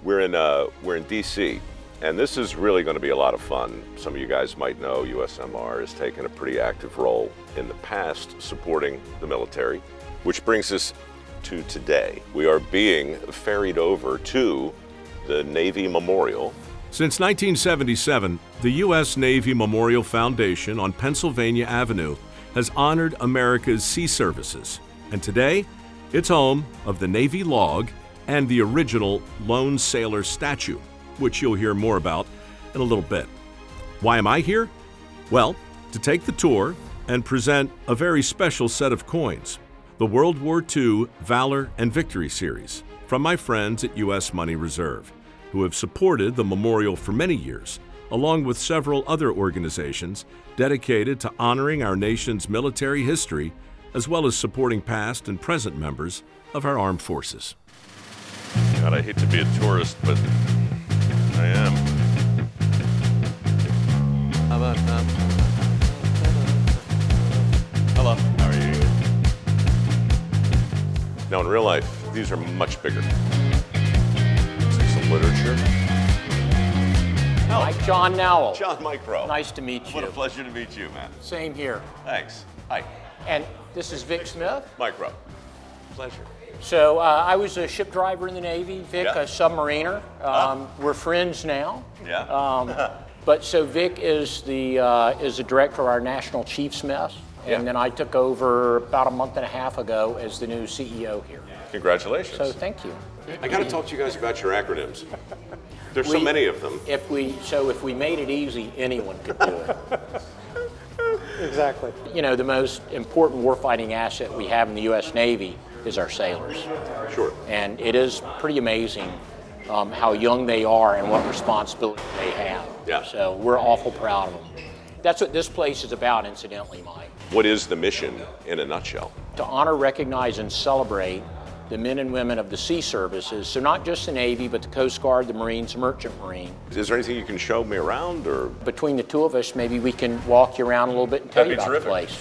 We're in DC, and this is really going to be a lot of fun. Some of you guys might know USMR has taken a pretty active role in the past supporting the military, which brings us to today. We are being ferried over to the Navy Memorial. Since 1977, the U.S. Navy Memorial Foundation on Pennsylvania Avenue has honored America's sea services, and today it's home of the Navy log and the original lone sailor statue, which you'll hear more about in a little bit. Why am I here? Well, to take the tour and present a very special set of coins, the World War II Valor and Victory Series, from my friends at U.S. Money Reserve, who have supported the memorial for many years, along with several other organizations dedicated to honoring our nation's military history, as well as supporting past and present members of our armed forces. God, I hate to be a tourist, but I am. How about that? Hello. How are you? Now, in real life, these are much bigger. Some literature. Mike John Naval. Mike Rowe. Nice to meet you. What a pleasure to meet you, man. Same here. Thanks. Hi. And this is Vic Smith. Mike Rowe. Pleasure. So I was a ship driver in the Navy, Vic a submariner. We're friends now. Yeah. But so Vic is the director of our National Chiefs Mess. And then I took over about a month and a half ago as the new CEO here. Congratulations. So thank you. I got to talk to you guys about your acronyms. There's so many of them. If we made it easy, anyone could do it. Exactly. You know, the most important warfighting asset we have in the U.S. Navy is our sailors. Sure. And it is pretty amazing how young they are and what responsibility they have. Yeah. So we're awful proud of them. That's what this place is about, incidentally, Mike. What is the mission in a nutshell? To honor, recognize, and celebrate the men and women of the sea services, so not just the Navy, but the Coast Guard, the Marines, the Merchant Marine. Is there anything you can show me around, or? Between the two of us, maybe we can walk you around a little bit and tell you about the place.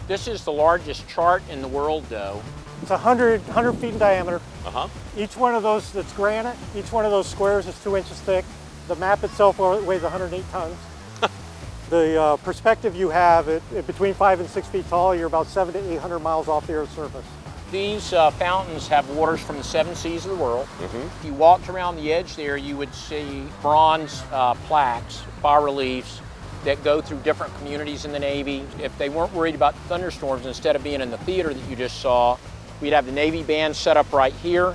This is the largest chart in the world, though. It's 100 feet in diameter. Uh-huh. Each one of those that's granite, each one of those squares is 2 inches thick. The map itself weighs 108 tons. The perspective you have, between 5 and 6 feet tall, you're about 700 to 800 miles off the Earth's surface. These fountains have waters from the 7 seas of the world. Mm-hmm. If you walked around the edge there, you would see bronze plaques, bas-reliefs, that go through different communities in the Navy. If they weren't worried about thunderstorms, instead of being in the theater that you just saw, we'd have the Navy band set up right here.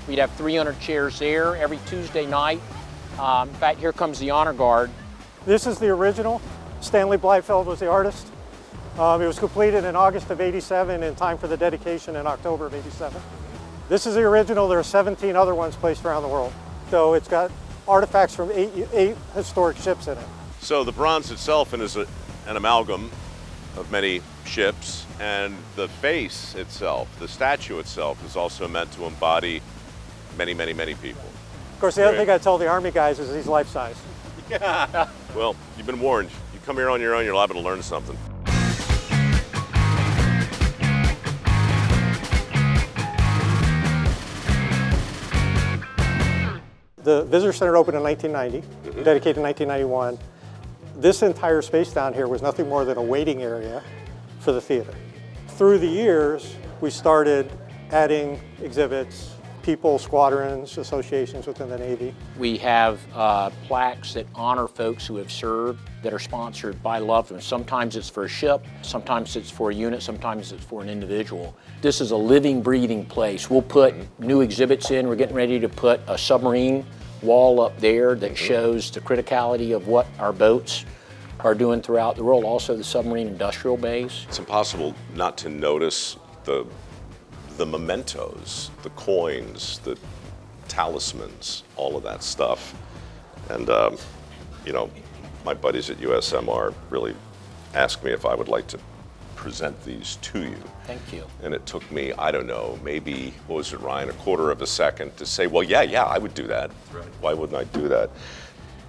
We'd have 300 chairs there every Tuesday night. In fact, here comes the Honor Guard. This is the original. Stanley Blyfeld was the artist. It was completed in August of '87 in time for the dedication in October of '87. This is the original. There are 17 other ones placed around the world. So it's got artifacts from eight historic ships in it. So the bronze itself is an amalgam of many ships, and the face itself, the statue itself, is also meant to embody many, many, many people. Of course, the other thing I tell the Army guys is he's life-size. Yeah. Well, you've been warned. You come here on your own, you're liable to learn something. The Visitor Center opened in 1990, dedicated in 1991. This entire space down here was nothing more than a waiting area for the theater. Through the years, we started adding exhibits, people, squadrons, associations within the Navy. We have plaques that honor folks who have served that are sponsored by loved ones. Sometimes it's for a ship, sometimes it's for a unit, sometimes it's for an individual. This is a living, breathing place. We'll put new exhibits in. We're getting ready to put a submarine wall up there that shows the criticality of what our boats are doing throughout the world, also the submarine industrial base. It's impossible not to notice the mementos, the coins, the talismans, all of that stuff. And, you know, my buddies at USMR really asked me if I would like to present these to you. Thank you. And it took me, I don't know, maybe, what was it, Ryan, a quarter of a second to say, well, yeah, I would do that. Right. Why wouldn't I do that?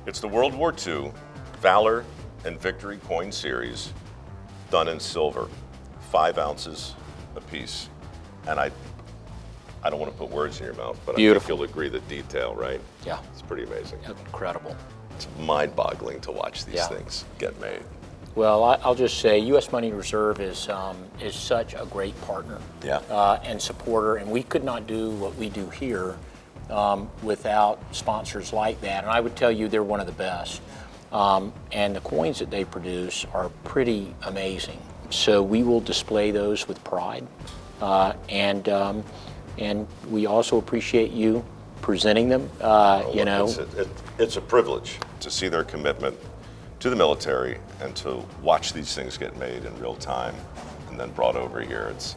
It's the World War II Valor and Victory coin series, done in silver, 5 ounces, apiece. And I don't want to put words in your mouth, but Beautiful. I think you'll agree the detail, right? Yeah. It's pretty amazing. Incredible. It's mind-boggling to watch these Yeah. things get made. Well, I'll just say U.S. Money Reserve is such a great partner and supporter, and we could not do what we do here without sponsors like that. And I would tell you they're one of the best. And the coins that they produce are pretty amazing. So we will display those with pride. And we also appreciate you presenting them. It's a privilege to see their commitment to the military and to watch these things get made in real time and then brought over here. It's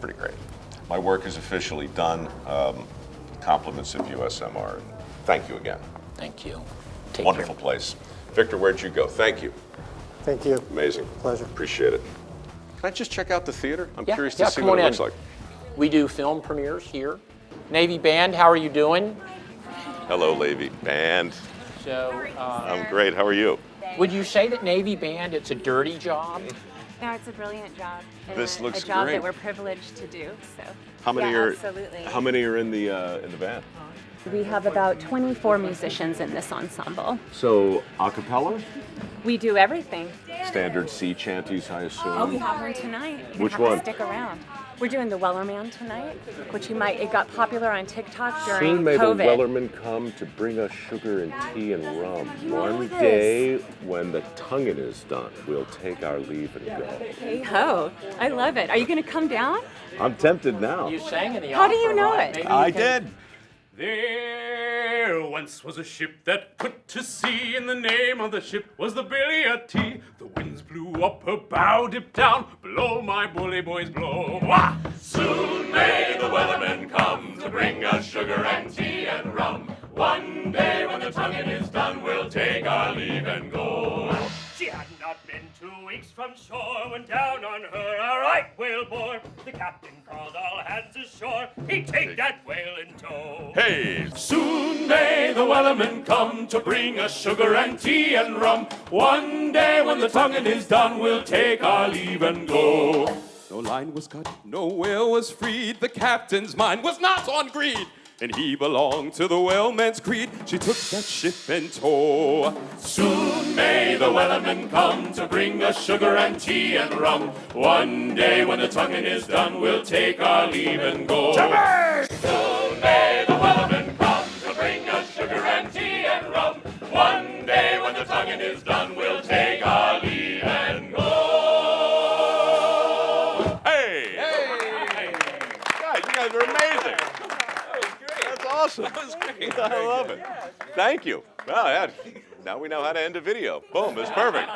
pretty great. My work is officially done. Compliments of USMR. Thank you again. Thank you. Take Wonderful care. place. Victor, where'd you go? Thank you. Thank you. Amazing. Pleasure. Appreciate it. Can I just check out the theater? I'm curious to see come what on it looks in. like. We do film premieres here. Navy Band, how are you doing? Hello, Navy Band. So, I'm great. How are you? would you say that Navy Band, it's a dirty job? No, it's a brilliant job. And This looks a job great. that we're privileged to do. So. How many yeah, are? absolutely. How many are in the band? We have about 24 musicians in this ensemble. So a cappella? We do everything. Standard sea chanties, I assume. Oh, we have one tonight. You Which have to one? stick around. We're doing the Wellerman tonight, which it got popular on TikTok during Soon may COVID. the Wellerman come to bring us sugar and tea and rum. You know One this. day, when the tonguing is done, we'll take our leave and go. Hey ho, I love it. Are you going to come down? I'm tempted now. You sang in the How do opera, you know right? it? Maybe I you can- did. There once was a ship that put to sea, and the name of the ship was the Billy o' Tea. The winds blew up, her bow dipped down. Blow, my bully boys, blow. Wah! Soon may the Wellerman come to bring us sugar and tea and rum. One day when the tonguing is done, we'll take our leave and go. She had not been 2 weeks from shore when down on her a right whale bore. The captain called all hands ashore. He'd take that whale in tow. Hey, Soon may the Wellerman come to bring us sugar and tea and rum. One day when the tonguing is done, we'll take our leave and go. No line was cut, no whale was freed. The captain's mind was not on greed, and he belonged to the whaleman's creed. She took that ship in tow. Soon may the Wellerman come to bring us sugar and tea and rum. One day when the tonguing is done, we'll take our leave and go. Soon may the Wellerman come to bring us sugar and tea and rum. One day when the tonguing is done, we'll take our leave and go. hey! Guys, you guys are amazing. That's awesome. That was great. I love it. Thank you. Well, yeah, now we know how to end a video. Boom, it's perfect.